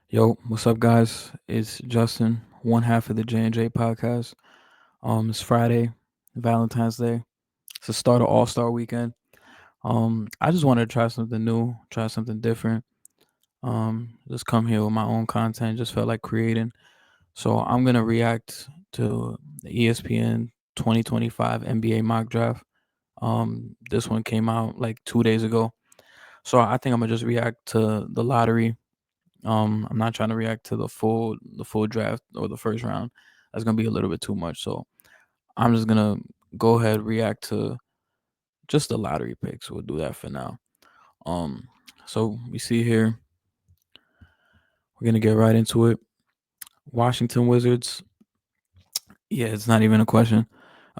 Yo, what's up, guys? It's Justin, one half of the J&J podcast. It's Friday, Valentine's Day. It's the start of All Star Weekend. I just wanted to try something new, try something different. Just come here with my own content. Just felt like creating, so I'm gonna react to the ESPN 2025 NBA mock draft. This one came out like 2 days ago, so I think I'm gonna just react to the lottery. I'm not trying to react to the full draft or the first round. That's gonna be a little bit too much. So I'm just gonna go ahead react to just the lottery picks. We'll do that for now. Um, so we see here we're gonna get right into it. Washington Wizards. Yeah, it's not even a question.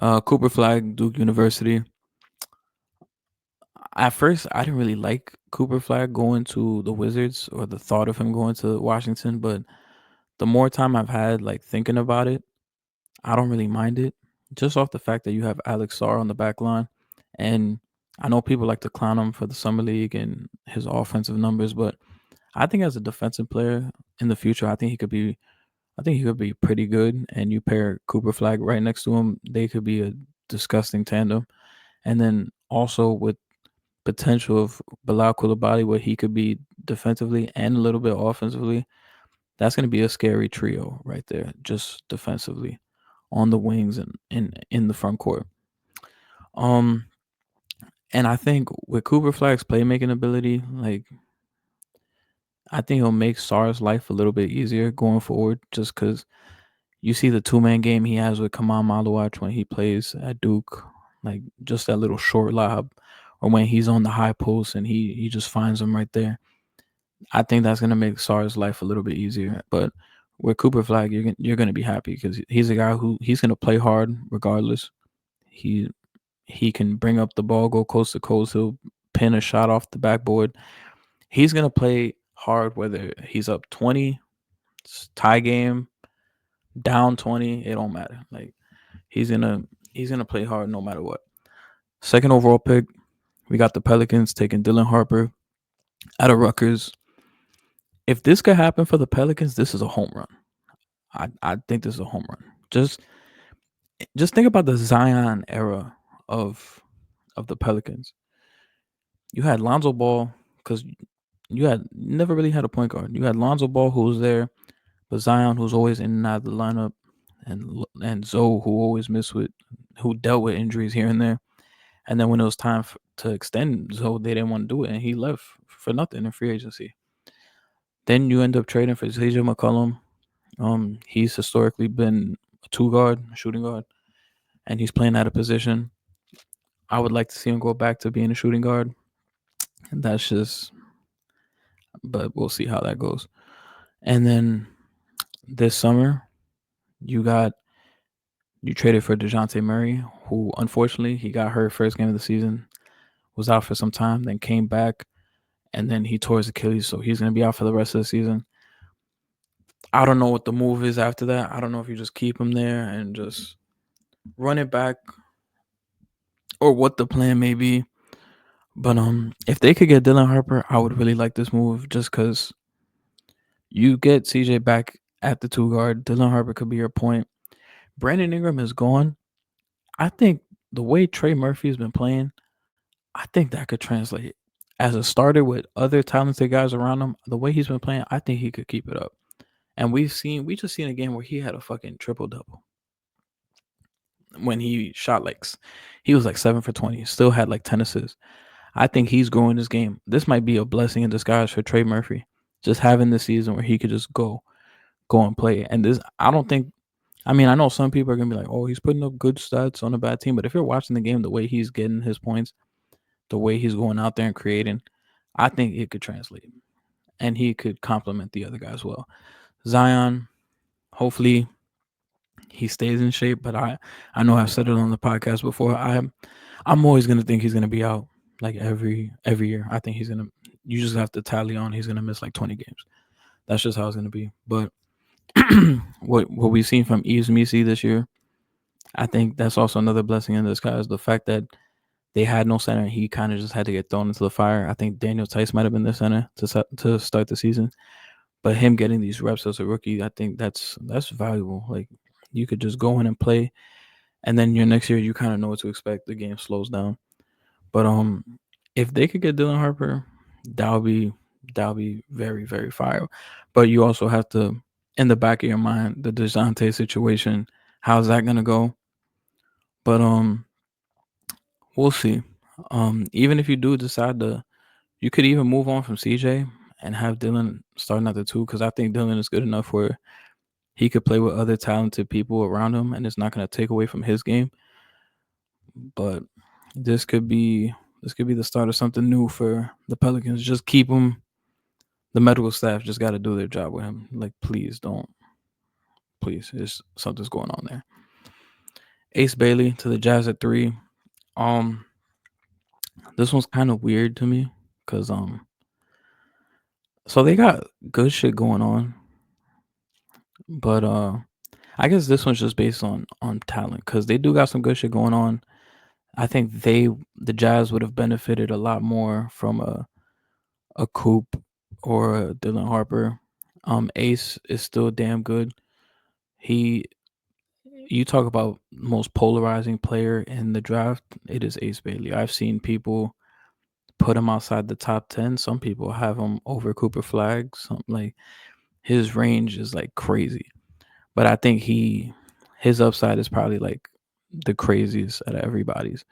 Cooper Flag, Duke University. At first, I didn't really like Cooper Flag going to the Wizards or the thought of him going to Washington, but the more time I've had like thinking about it, I don't really mind it, just off the fact that you have Alex Sarr on the back line, and I know people like to clown him for the summer league and his offensive numbers, but I think as a defensive player in the future, I think he could be pretty good. And you pair Cooper Flag right next to him, they could be a disgusting tandem. And then also with potential of Bilal Coulibaly, where he could be defensively and a little bit offensively, that's going to be a scary trio right there, just defensively on the wings and in the front court. Um, and I think with Cooper Flag's playmaking ability, like I think he'll make Sar's life a little bit easier going forward, just because you see the two-man game he has with Kamal Malawach when he plays at Duke, like just that little short lob, or when he's on the high post and he just finds him right there. I think that's gonna make Sar's life a little bit easier. But with Cooper Flag, you're gonna be happy because he's a guy who he's gonna play hard regardless. He he can bring up the ball, go coast to coast. He'll pin a shot off the backboard. He's gonna play hard whether he's up 20, tie game, down 20. It don't matter. Like he's gonna he's gonna play hard no matter what. Second overall pick, we got the Pelicans taking Dylan Harper out of Rutgers. If this could happen for the Pelicans, this is a home run. I think this is a home run. Just think about the Zion era of the Pelicans. You had Lonzo Ball because you had never really had a point guard. You had Lonzo Ball who was there, but Zion who's always in and out of the lineup, and Zoe who always missed with, who dealt with injuries here and there. And then when it was time to extend Zoe, they didn't want to do it, and he left for nothing in free agency. Then you end up trading for CJ McCollum. He's historically been a two guard, shooting guard, and he's playing out of position. I would like to see him go back to being a shooting guard. And that's just, but we'll see how that goes. And then this summer, you got you traded for DeJounte Murray, who unfortunately he got hurt first game of the season, was out for some time, then came back, and then he tore his Achilles, so he's gonna be out for the rest of the season. I don't know what the move is after that. I don't know if you just keep him there and just run it back, or what the plan may be. But if they could get Dylan Harper, I would really like this move just because you get CJ back at the two guard. Dylan Harper could be your point. Brandon Ingram is gone. I think the way Trey Murphy has been playing, I think that could translate as a starter with other talented guys around him. The way he's been playing, I think he could keep it up. And we just seen a game where he had a fucking triple double when he shot he was like 7 for 20, still had like 10 assists. I think he's growing this game. This might be a blessing in disguise for Trey Murphy, just having this season where he could just go and play. And this, I don't think. I mean, I know some people are gonna be like, "Oh, he's putting up good stats on a bad team," but if you're watching the game, the way he's getting his points, the way he's going out there and creating, I think it could translate, and he could complement the other guys well. Zion, hopefully he stays in shape, but I know I've said it on the podcast before. I'm always gonna think he's gonna be out like every year. I think he's gonna. You just have to tally on. He's gonna miss like 20 games. That's just how it's gonna be. But what we've seen from Yves Misi this year, I think that's also another blessing in disguise. The fact that they had no center, and he kind of just had to get thrown into the fire. I think Daniel Tice might have been the center to start the season, But him getting these reps as a rookie, I think that's valuable. Like you could just go in and play, and then your next year you kind of know what to expect. The game slows down. But if they could get Dylan Harper, that would be very, very fire. But you also have to, in the back of your mind, the DeJounte situation. How's that gonna go? But we'll see. Even if you do decide to, you could even move on from CJ and have Dylan starting at the two, because I think Dylan is good enough where he could play with other talented people around him, and it's not gonna take away from his game. But this could be this could be the start of something new for the Pelicans. Just keep him. The medical staff just got to do their job with him. Like, please don't. Please, there's something's going on there. Ace Bailey to the Jazz at 3. Um, this one's kind of weird to me because so they got good shit going on, but I guess this one's just based on talent because they do got some good shit going on. I think the Jazz would have benefited a lot more from a Coop or a Dylan Harper. Ace is still damn good. He You talk about most polarizing player in the draft, it is Ace Bailey. I've seen people put him outside the top 10. Some people have him over Cooper Flag. Some like his range is like crazy. But I think his upside is probably like the craziest out of everybody's.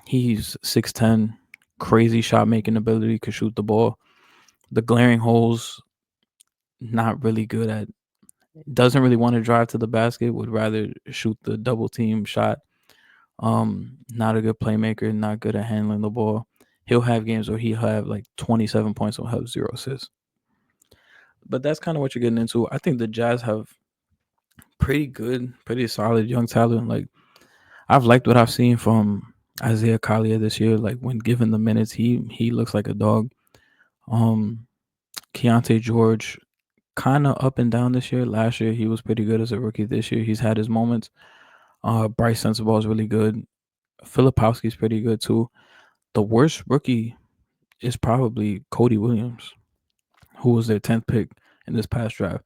He's 6'10", crazy shot making ability, could shoot the ball. The glaring holes, not really good at, doesn't really want to drive to the basket, would rather shoot the double team shot. Not a good playmaker, not good at handling the ball. He'll have games where he'll have like 27 points and have 0 assists. But that's kind of what you're getting into. I think the Jazz have pretty good, pretty solid young talent. Like I've liked what I've seen from Isaiah Collier this year. Like when given the minutes, he looks like a dog. Um, Keontae George, kind of up and down this year. Last year he was pretty good as a rookie. This year he's had his moments. Bryce Sensabaugh is really good. Filipowski's pretty good too. The worst rookie is probably Cody Williams, who was their 10th pick in this past draft.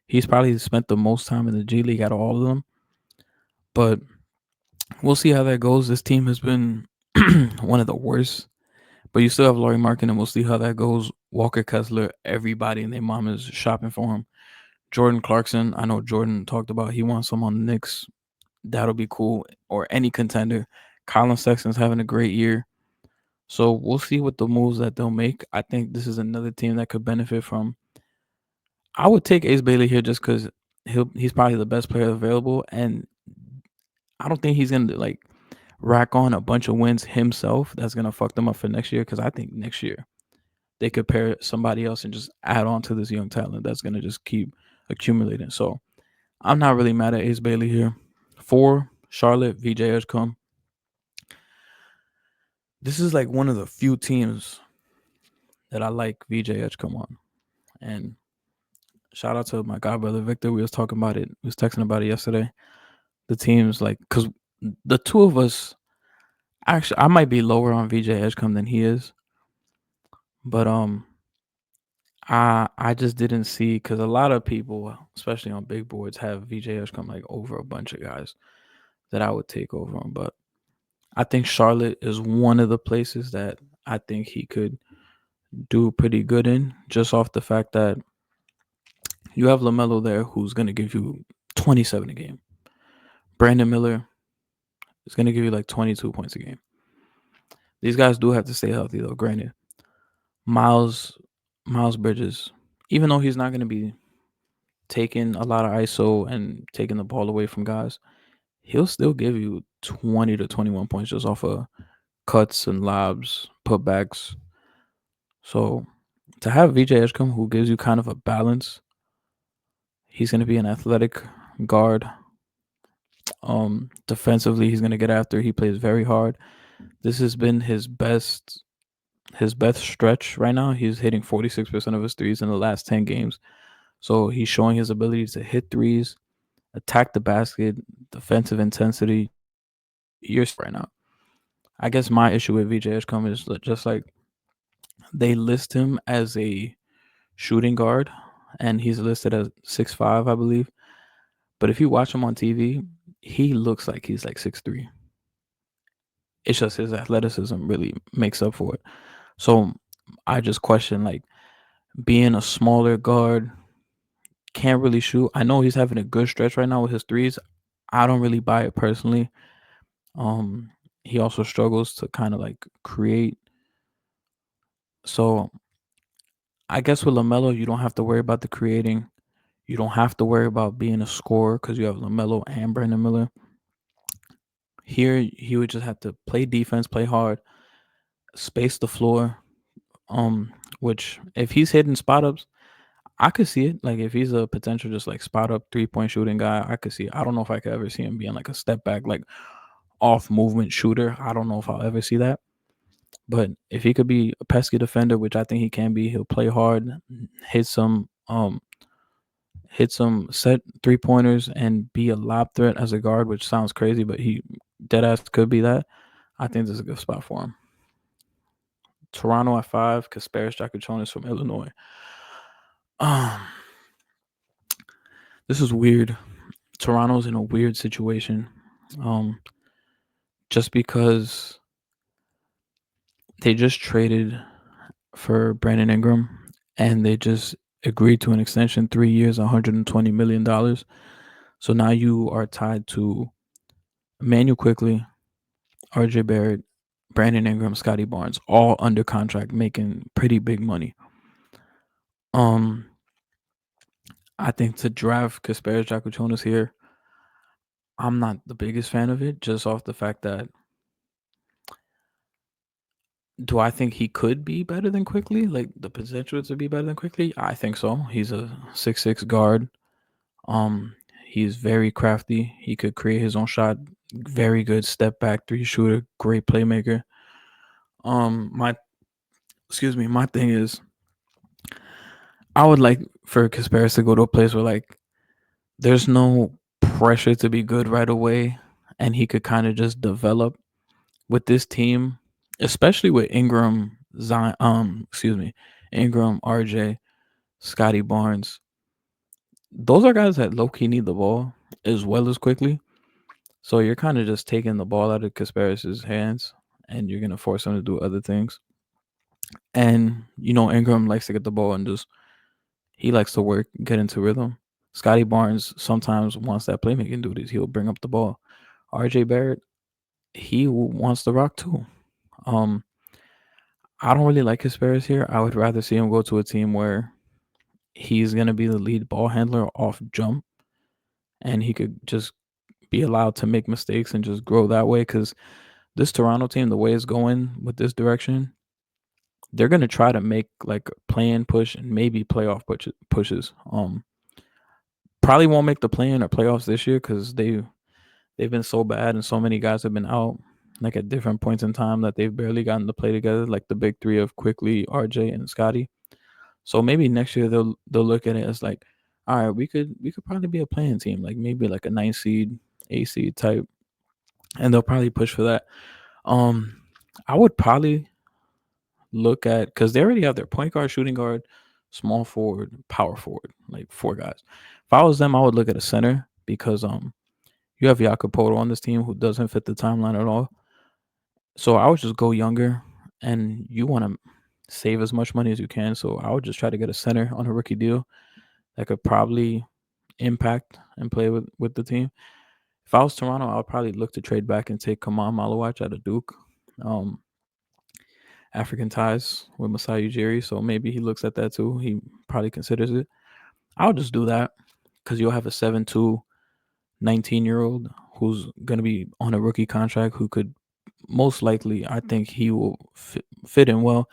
He's probably spent the most time in the G League out of all of them. But we'll see how that goes. This team has been one of the worst. But you still have Laurie Markin, and we'll see how that goes. Walker Kessler, everybody and their mom is shopping for him. Jordan Clarkson, I know Jordan talked about he wants him on the Knicks. That'll be cool. Or any contender. Colin Sexton's having a great year. So we'll see what the moves that they'll make. I think this is another team that could benefit from. I would take Ace Bailey here just because he's probably the best player available, and I don't think he's gonna like rack on a bunch of wins himself. That's gonna fuck them up for next year because I think next year they could pair somebody else and just add on to this young talent that's gonna just keep accumulating. So I'm not really mad at Ace Bailey here. 4, Charlotte, VJ Edgecombe. This is like one of the few teams that I like VJ Edgecombe on, and shout out to my godbrother Victor. We was talking about it. We was texting about it yesterday. The teams like because the two of us actually I might be lower on VJ Edgecombe than he is, but I just didn't see because a lot of people, especially on big boards, have VJ Edgecombe like over a bunch of guys that I would take over him. But I think Charlotte is one of the places that I think he could do pretty good in, just off the fact that you have LaMelo there who's gonna give you 27 a game. Brandon Miller is going to give you like 22 points a game. These guys do have to stay healthy though. Granted, Miles Miles Bridges, even though he's not going to be taking a lot of ISO and taking the ball away from guys, he'll still give you 20 to 21 points just off of cuts and lobs, putbacks. So to have VJ Edgecombe who gives you kind of a balance, he's going to be an athletic guard. Defensively, he's going to get after. He plays very hard. This has been his best stretch right now. He's hitting 46% of his threes in the last 10 games. So he's showing his ability to hit threes, attack the basket, defensive intensity. You're right now. I guess my issue with VJ Edgecombe is just like they list him as a shooting guard, and he's listed as 6'5", I believe. But if you watch him on TV, he looks like he's like 6'3". It's just his athleticism really makes up for it. So I just question, like, being a smaller guard, can't really shoot. I know he's having a good stretch right now with his threes. I don't really buy it personally. Um, he also struggles to kind of like create. So I guess with Lamelo, you don't have to worry about the creating. You don't have to worry about being a scorer because you have Lamelo and Brandon Miller. Here, he would just have to play defense, play hard, space the floor. Um, which if he's hitting spot ups, I could see it. Like if he's a potential just like spot up 3-point shooting guy, I could see it. I don't know if I could ever see him being like a step back, like off movement shooter. I don't know if I'll ever see that. But if he could be a pesky defender, which I think he can be, he'll play hard, hit some set 3-pointers and be a lob threat as a guard, which sounds crazy, but he dead ass could be that. I think this is a good spot for him. Toronto at 5, Kasparis Jakuchonis from Illinois. Um, this is weird. Toronto's in a weird situation. Um, just because they just traded for Brandon Ingram and they just agreed to an extension, 3 years, $120 million. So now you are tied to Emmanuel Quickly, RJ Barrett, Brandon Ingram, Scotty Barnes, all under contract, making pretty big money. Um, I think to draft Kasparis Jakuchonis here, I'm not the biggest fan of it, just off the fact that, do I think he could be better than Quickly? Like the potential to be better than Quickly? I think so. He's a 6'6" guard. Um, he's very crafty. He could create his own shot. Very good step back three shooter. Great playmaker. My my thing is, I would like for Kasparis to go to a place where like there's no pressure to be good right away, and he could kind of just develop with this team, especially with Ingram, Zion, Ingram, RJ, Scotty Barnes. Those are guys that low key need the ball as well as Quickly. So you're kind of just taking the ball out of Kasparis's hands, and you're gonna force him to do other things. And Ingram likes to get the ball and just he likes to work, get into rhythm. Scotty Barnes sometimes wants that playmaking duties. He'll bring up the ball. RJ Barrett, he wants the rock too. Um, I don't really like Kasparis here. I would rather see him go to a team where he's gonna be the lead ball handler off jump, and he could just be allowed to make mistakes and just grow that way. Because this Toronto team, the way it's going with this direction, they're gonna try to make like a play-in push and maybe playoff pushes. Probably won't make the play-in or playoffs this year because they've been so bad and so many guys have been out like at different points in time that they've barely gotten to play together, like the big three of Quickly, RJ, and Scotty. So maybe next year they'll look at it as like, all right, we could probably be a playing team, like maybe like a 9 seed, 8 seed type, and they'll probably push for that. Um, I would probably look at because they already have their point guard, shooting guard, small forward, power forward, like 4 guys. If I was them, I would look at a center because you have Jacopoto on this team who doesn't fit the timeline at all. So I would just go younger, and you want to save as much money as you can. So I would just try to get a center on a rookie deal that could probably impact and play with the team. If I was Toronto, I would probably look to trade back and take Kamal Malawach out of Duke. Um, African ties with Masai Ujiri, so maybe he looks at that too. He probably considers it. I'll just do that because you'll have a 7'2", 19-year-old who's going to be on a rookie contract who could most likely, I think he will fit in well.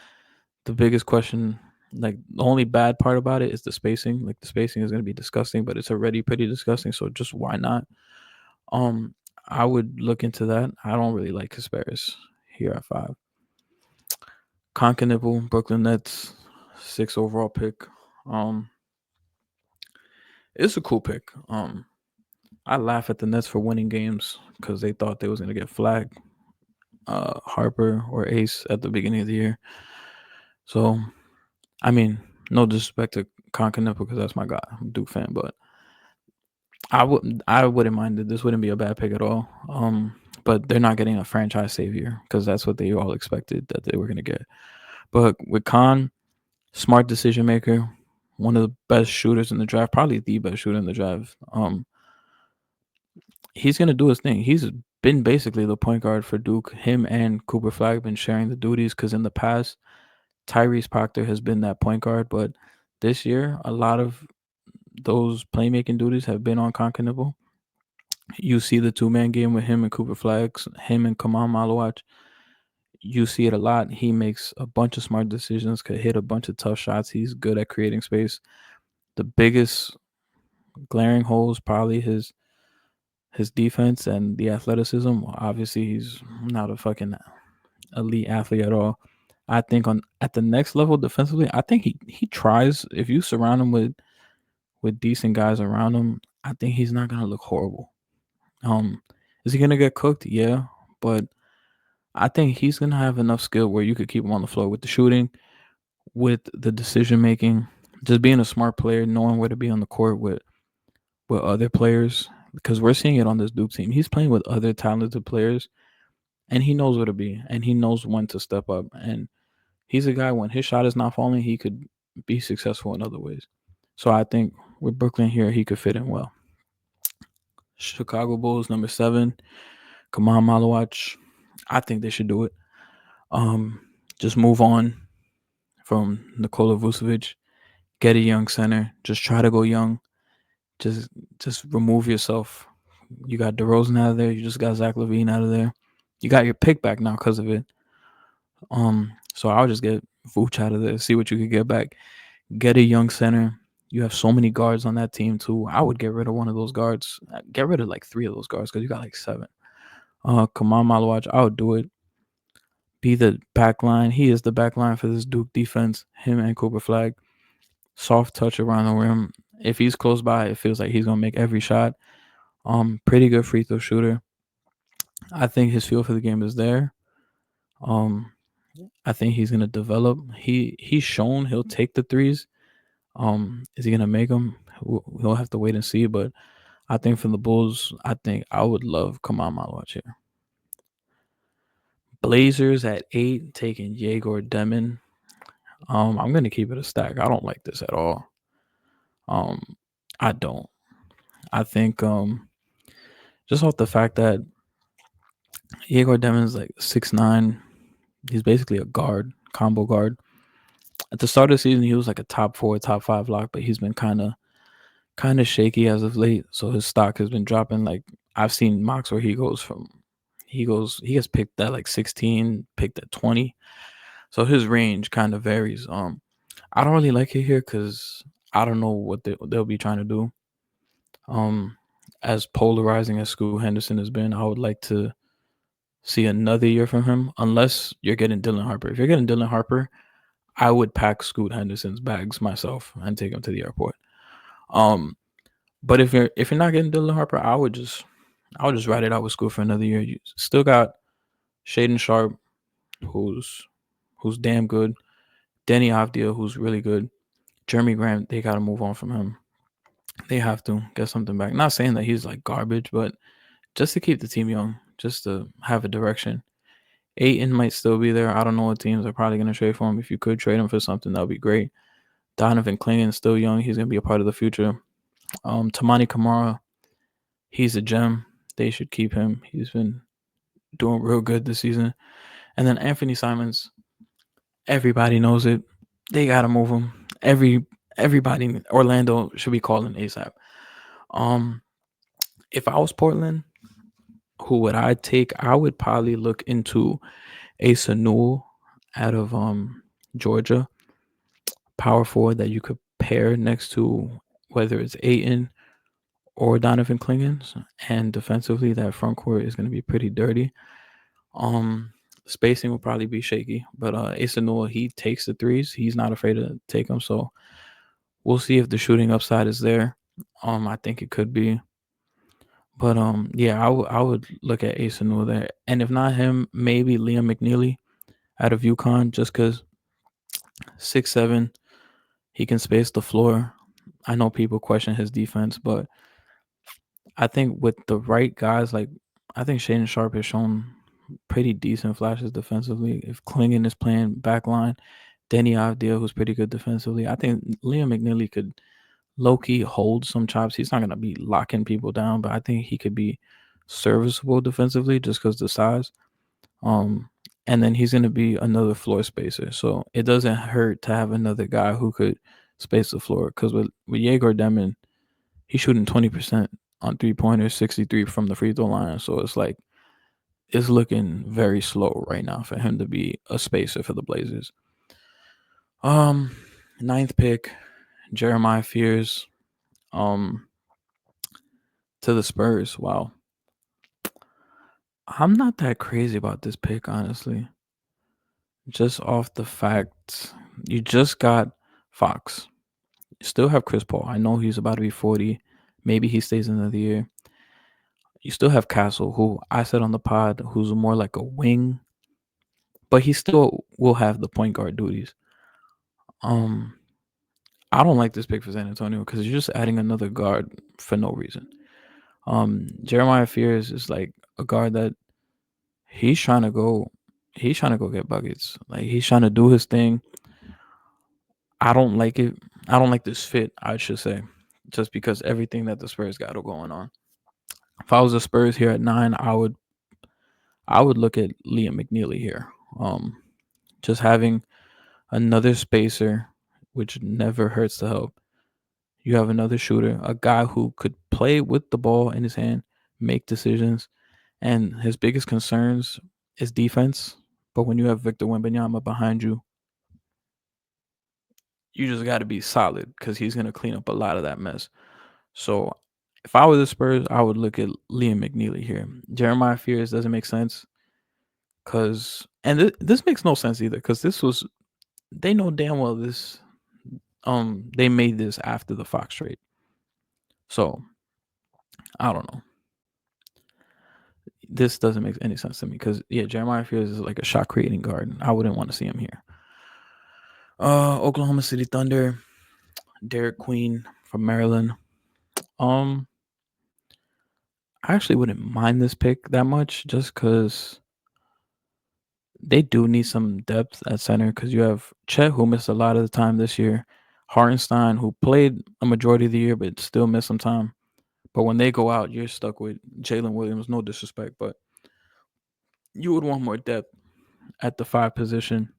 The biggest question, like the only bad part about it is the spacing. Like the spacing is going to be disgusting, but it's already pretty disgusting. So just why not? Um, I would look into that. I don't really like Kasparis here at 5. Conkinibble, Brooklyn Nets, 6 overall pick. Um, it's a cool pick. I laugh at the Nets for winning games because they thought they was gonna get flagged, Harper or Ace at the beginning of the year. So, I mean, No disrespect to Conklin because that's my guy. I'm a Duke fan, but I wouldn't mind it. This wouldn't be a bad pick at all. But they're not getting a franchise savior because that's what they all expected that they were gonna get. But with Khan, smart decision maker, one of the best shooters in the draft, probably the best shooter in the draft. He's gonna do his thing. He's been basically the point guard for Duke. Him and Cooper Flag have been sharing the duties because in the past, Tyrese Proctor has been that point guard, but this year a lot of those playmaking duties have been on Conkinable. You see the two-man game with him and Cooper Flags, him and Kamal Malawach. You see it a lot. He makes a bunch of smart decisions, could hit a bunch of tough shots. He's good at creating space. The biggest glaring holes probably his defense and the athleticism. Obviously, he's not a fucking elite athlete at all. I think on at the next level defensively, I think he tries. If you surround him with decent guys around him, I think he's not gonna look horrible. Um, is he gonna get cooked? Yeah, but I think he's gonna have enough skill where you could keep him on the floor with the shooting, with the decision making, just being a smart player, knowing where to be on the court with other players. Because we're seeing it on this Duke team. He's playing with other talented players, and he knows where to be, and he knows when to step up. And he's a guy when his shot is not falling, he could be successful in other ways. So I think with Brooklyn here, he could fit in well. Chicago Bulls number 7, Kamal Malawach. I think they should do it. Um, just move on from Nikola Vucevic. Get a young center. Just try to go young. Just just remove yourself. You got DeRozan out of there. You just got Zach LaVine out of there. You got your pick back now because of it. So I'll just get Vooch out of there. See what you could get back. Get a young center. You have so many guards on that team too. I would get rid of one of those guards. Get rid of like 3 of those guards because you got like 7. Kamal Malawach, I would do it. Be the back line. He is the back line for this Duke defense. Him and Cooper Flag. Soft touch around the rim. If he's close by, it feels like he's gonna make every shot. Pretty good free throw shooter. I think his feel for the game is there. Um, I think he's gonna develop. He's shown he'll take the threes. Is he gonna make them? We'll have to wait and see. But I think for the Bulls, I think I would love Kamal Malawach here. Blazers at 8, taking Yegor Demon. I'm gonna keep it a stack. I don't like this at all. I don't. I think just off the fact that Yegor Demon's like 6'9", he's basically a guard, combo guard. At the start of the season, he was like a top 4, top 5 lock, but he's been kind of shaky as of late. So his stock has been dropping. Like I've seen mocks where he gets picked at like 16, picked at 20. So his range kind of varies. I don't really like it here because I don't know what they'll be trying to do. As polarizing as Scoot Henderson has been, I would like to see another year from him, unless you're getting Dylan Harper. If you're getting Dylan Harper, I would pack Scoot Henderson's bags myself and take him to the airport. But if you're not getting Dylan Harper, I would just ride it out with Scoot for another year. You still got Shaden Sharp, who's damn good. Denny Avdia, who's really good. Jeremy Grant, they got to move on from him. They have to get something back. Not saying that he's like garbage, but just to keep the team young, just to have a direction. Ayton might still be there. I don't know what teams are probably going to trade for him. If you could trade him for something, that would be great. Donovan Clingan's still young. He's going to be a part of the future. Tamani Kamara, he's a gem. They should keep him. He's been doing real good this season. And then Anthony Simons, everybody knows it. They got to move him. Everybody in Orlando should be calling ASAP. If I was Portland, who would I take? I would probably look into Asa Newell out of Georgia, power forward that you could pair next to whether it's Ayton or Donovan Clingan. And defensively, that front court is going to be pretty dirty. Spacing will probably be shaky, but Asa Newell, he takes the threes. He's not afraid to take them. So we'll see if the shooting upside is there. I think it could be. But yeah, I would look at Asa Newell there. And if not him, maybe Liam McNeely out of UConn, just because 6'7", He can space the floor. I know people question his defense, but I think with the right guys, like I think Shaden Sharp has shown pretty decent flashes defensively. If Klingon is playing backline, Denny Avdia, who's pretty good defensively, I think Liam McNeely could low key hold some chops. He's not gonna be locking people down, but I think he could be serviceable defensively just because the size. Um, and then he's gonna be another floor spacer, so it doesn't hurt to have another guy who could space the floor. Because with Yegor Demon, he's shooting 20% on 3 pointers, 63 from the free throw line. So it's like it's looking very slow right now for him to be a spacer for the Blazers. Um, Ninth pick, Jeremiah Fears. Um, to the Spurs. Wow, I'm not that crazy about this pick, honestly. Just off the fact you just got Fox. You still have Chris Paul. I know he's about to be 40. Maybe he stays another year. You still have Castle, who I said on the pod, who's more like a wing, but he still will have the point guard duties. Um, I don't like this pick for San Antonio because you're just adding another guard for no reason. Jeremiah Fears is like a guard that he's trying to go. He's trying to go get buckets. Like he's trying to do his thing. I don't like it. I don't like this fit. I should say, just because everything that the Spurs got going on. If I was the Spurs here at 9, I would look at Liam McNeely here. Just having another spacer, which never hurts to help. You have another shooter, a guy who could play with the ball in his hand, make decisions, and his biggest concerns is defense. But when you have Victor Wembanyama behind you, you just got to be solid because he's going to clean up a lot of that mess. So if I were the Spurs, I would look at Liam McNeely here. Jeremiah Fears doesn't make sense because, and this makes no sense either because this was, they know damn well this, they made this after the Fox trade. So I don't know. This doesn't make any sense to me because yeah, Jeremiah Fears is like a shot creating guard. I wouldn't want to see him here. Oklahoma City Thunder, Derek Queen from Maryland. Um, I actually wouldn't mind this pick that much just because they do need some depth at center because you have Chet, who missed a lot of the time this year, Hartenstein, who played a majority of the year but still missed some time. But when they go out, you're stuck with Jalen Williams. No disrespect, but you would want more depth at the 5 position.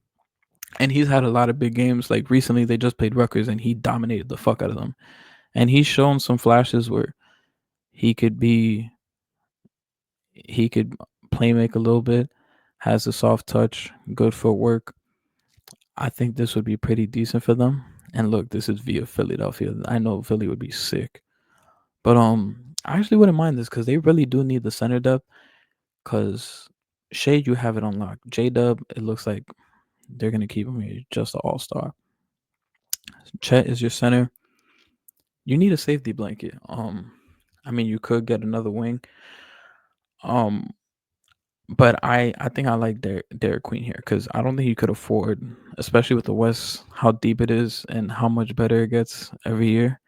And he's had a lot of big games. Like recently, they just played Rutgers and he dominated the fuck out of them. And he's shown some flashes where he could be, he could play make a little bit, has a soft touch, good footwork. I think this would be pretty decent for them. And look, this is via Philadelphia. I know Philly would be sick. But I actually wouldn't mind this because they really do need the center depth. Because Shade, you have it unlocked. J Dub, it looks like they're gonna keep him here, just an all star. Chet is your center. You need a safety blanket. I mean, you could get another wing. Um, but I think I like Derek Queen here because I don't think you could afford, especially with the West, how deep it is and how much better it gets every year.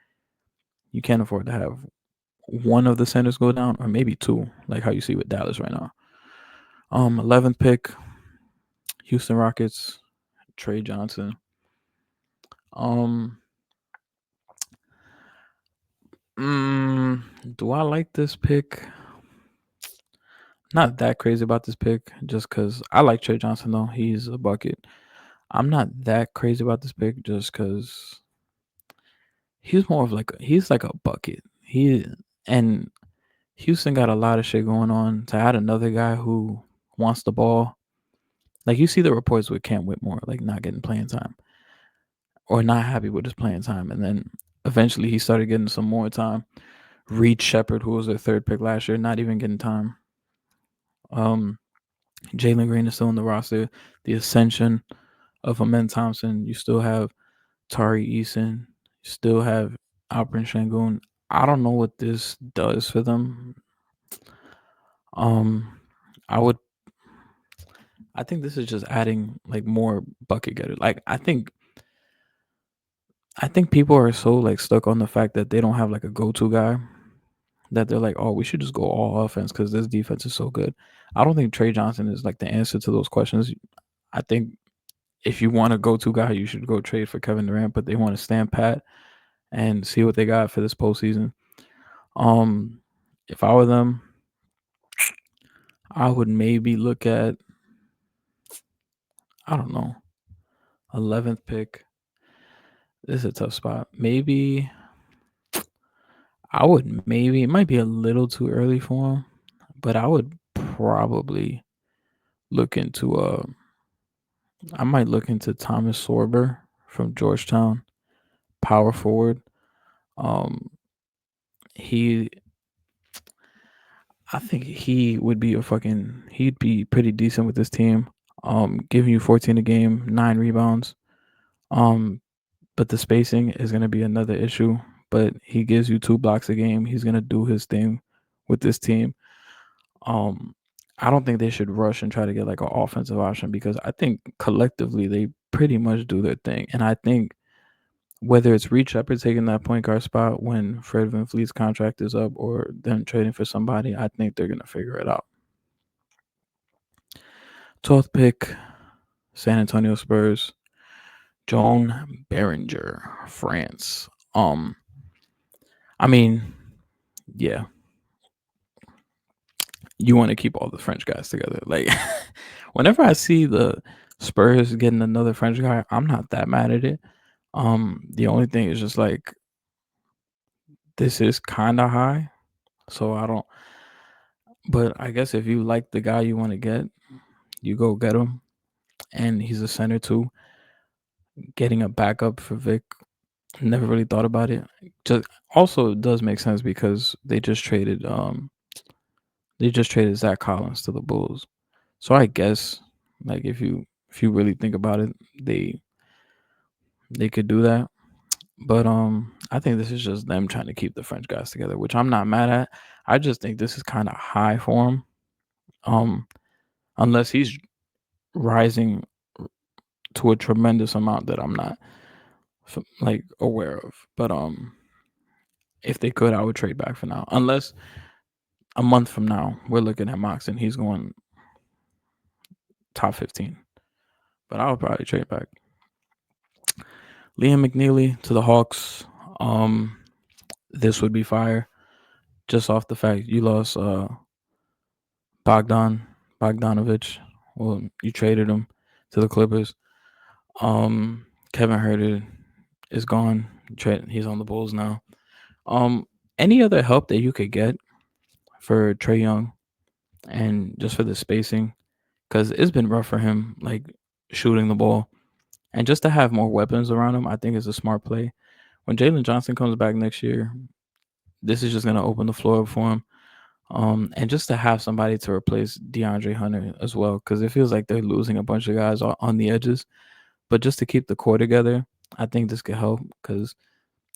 You can't afford to have one of the centers go down, or maybe two, like how you see with Dallas right now. 11th pick, Houston Rockets, Trey Johnson. Um, do I like this pick? Not that crazy about this pick, just because I like Trey Johnson though. He's a bucket. I'm not that crazy about this pick, just because he's more of like he's like a bucket. He and Houston got a lot of shit going on. To add another guy who wants the ball, like you see the reports with Cam Whitmore, like not getting playing time or not happy with his playing time, and then eventually he started getting some more time. Reed Shepard, who was their 3rd pick last year, not even getting time. Um, Jalen Green is still in the roster. The ascension of Amen Thompson. You still have Tari Eason. You still have Alperen Şengün. I don't know what this does for them. Um, I would. I think this is just adding like more bucket getters. Like I think I think people are so like stuck on the fact that they don't have like a go-to guy that they're like, oh, we should just go all offense because this defense is so good. I don't think Trey Johnson is like the answer to those questions. I think if you want a go-to guy, you should go trade for Kevin Durant, but they want to stand pat and see what they got for this postseason. Um, if I were them, I would maybe look at, I don't know, 11th pick. This is a tough spot. Maybe I would maybe it might be a little too early for him, but I would probably look into I might look into Thomas Sorber from Georgetown, power forward. Um he I think he would be he'd be pretty decent with this team. Giving you 14 a game, 9 rebounds. Um but the spacing is going to be another issue, but he gives you 2 blocks a game. He's going to do his thing with this team. Um, I don't think they should rush and try to get like an offensive option because I think collectively they pretty much do their thing. And I think whether it's Reed Shepard taking that point guard spot when Fred VanVleet's contract is up or them trading for somebody, I think they're gonna figure it out. 12th pick, San Antonio Spurs, Joan Behringer, France. I mean, yeah, you want to keep all the French guys together. Like, whenever I see the Spurs getting another French guy, I'm not that mad at it. The only thing is just like this is kind of high, so I don't. But I guess if you like the guy you want to get, you go get him, and he's a center too. Getting a backup for Vic, never really thought about it. Just also it does make sense because they just traded Zach Collins to the Bulls. So I guess like if you really think about it, they could do that. But I think this is just them trying to keep the French guys together, which I'm not mad at. I just think this is kind of high for him. Um, unless he's rising to a tremendous amount that I'm not like aware of. But if they could, I would trade back for now. Unless a month from now we're looking at Mox and he's going top 15. But I would probably trade back. Liam McNeely to the Hawks. Um, this would be fire. Just off the fact you lost Bogdanovich. Well, you traded him to the Clippers. Kevin Herter is gone. He's on the Bulls now. Any other help that you could get for Trae Young and just for the spacing, because it's been rough for him, like shooting the ball, and just to have more weapons around him, I think is a smart play. When Jalen Johnson comes back next year, this is just gonna open the floor up for him. And just to have somebody to replace DeAndre Hunter as well, because it feels like they're losing a bunch of guys on the edges. But just to keep the core together, I think this could help because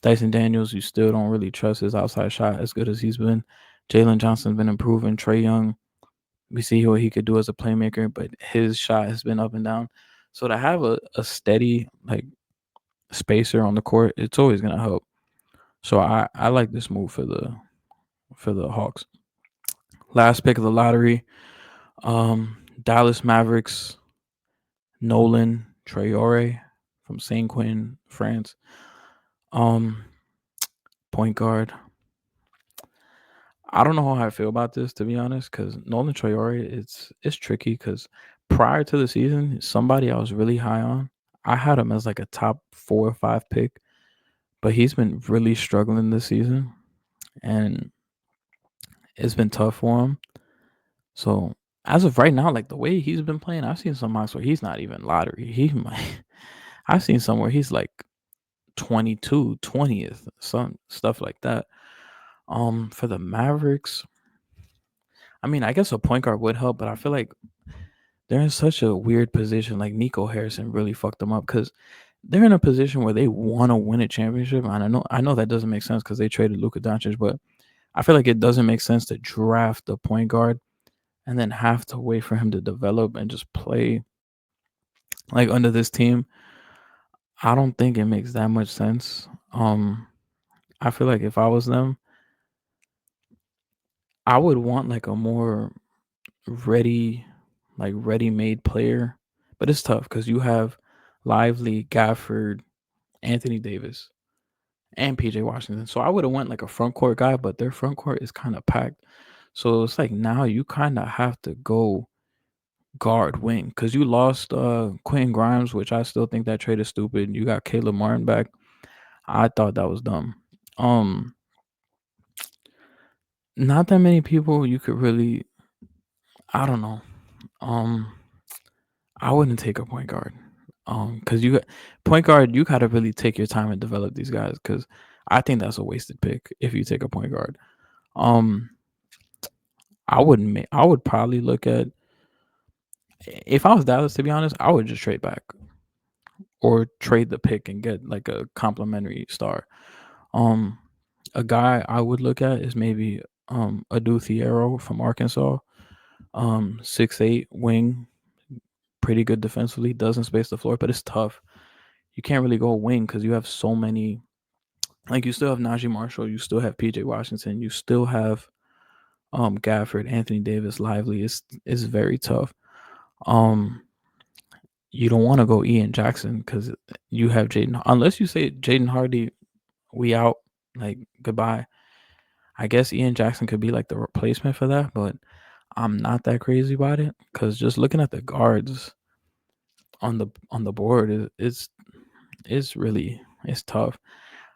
Dyson Daniels, you still don't really trust his outside shot as good as he's been. Jalen Johnson's been improving. Trae Young, we see what he could do as a playmaker, but his shot has been up and down. So to have a steady like spacer on the court, it's always gonna help. So I like this move for the Hawks. Last pick of the lottery, Dallas Mavericks, Nolan Traore from Saint Quentin, France. Um, Point guard. I don't know how I feel about this to be honest, because Nolan Traore, it's tricky because prior to the season, somebody I was really high on, I had him as like a top 4 or 5 pick, but he's been really struggling this season, and it's been tough for him. So as of right now, like the way he's been playing, I've seen some mocks where he's not even lottery. He might, I've seen somewhere he's like 22, 20th, some stuff like that. For the Mavericks, I mean, I guess a point guard would help, but I feel like they're in such a weird position. Like Nico Harrison really fucked them up because they're in a position where they want to win a championship. And I know that doesn't make sense because they traded Luka Doncic, but I feel like it doesn't make sense to draft a point guard and then have to wait for him to develop and just play like under this team. I don't think it makes that much sense. I feel like if I was them, I would want like a more ready, like ready-made player. But it's tough because you have Lively, Gafford, Anthony Davis, and PJ Washington. So I would have went like a front court guy, but their front court is kind of packed. So it's like now you kind of have to go guard wing because you lost Quentin Grimes, which I still think that trade is stupid. You got Caleb Martin back. I thought that was dumb. Um, Not that many people you could really. I don't know. Um, I wouldn't take a point guard. Because point guard, you gotta really take your time and develop these guys. Because I think that's a wasted pick if you take a point guard. Um, I wouldn't. I would probably look at if I was Dallas. To be honest, I would just trade back or trade the pick and get like a complimentary star. Um, a guy I would look at is maybe Adu Thiero from Arkansas. 6'8" wing, pretty good defensively, doesn't space the floor, but it's tough. You can't really go wing because you have so many. Like you still have Najee Marshall, you still have PJ Washington, you still have Gafford, Anthony Davis, Lively. It's very tough. Um, you don't want to go Ian Jackson because you have Jaden. Unless you say Jaden Hardy, we out, like goodbye. I guess Ian Jackson could be like the replacement for that, but I'm not that crazy about it because just looking at the guards on the board is really it's tough.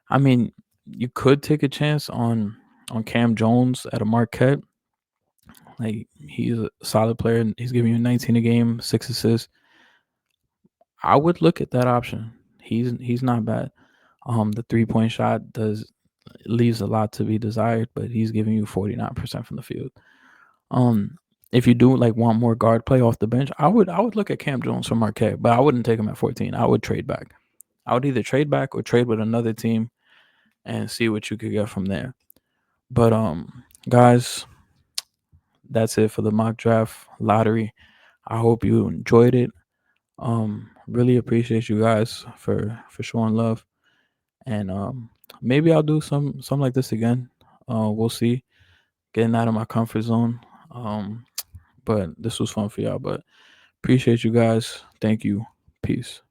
I mean, you could take a chance on Cam Jones at a Marquette. Like he's a solid player and he's giving you 19 a game, 6 assists. I would look at that option. He's not bad. The 3-point shot does leaves a lot to be desired, but he's giving you 49% from the field. Um, if you do like want more guard play off the bench, I would look at Cam Jones from Marquette, but I wouldn't take him at 14. I would trade back. I would either trade back or trade with another team and see what you could get from there. But guys, that's it for the mock draft lottery. I hope you enjoyed it. Really appreciate you guys for showing love, and maybe I'll do some like this again. We'll see. Getting out of my comfort zone. But this was fun for y'all. But appreciate you guys. Thank you. Peace.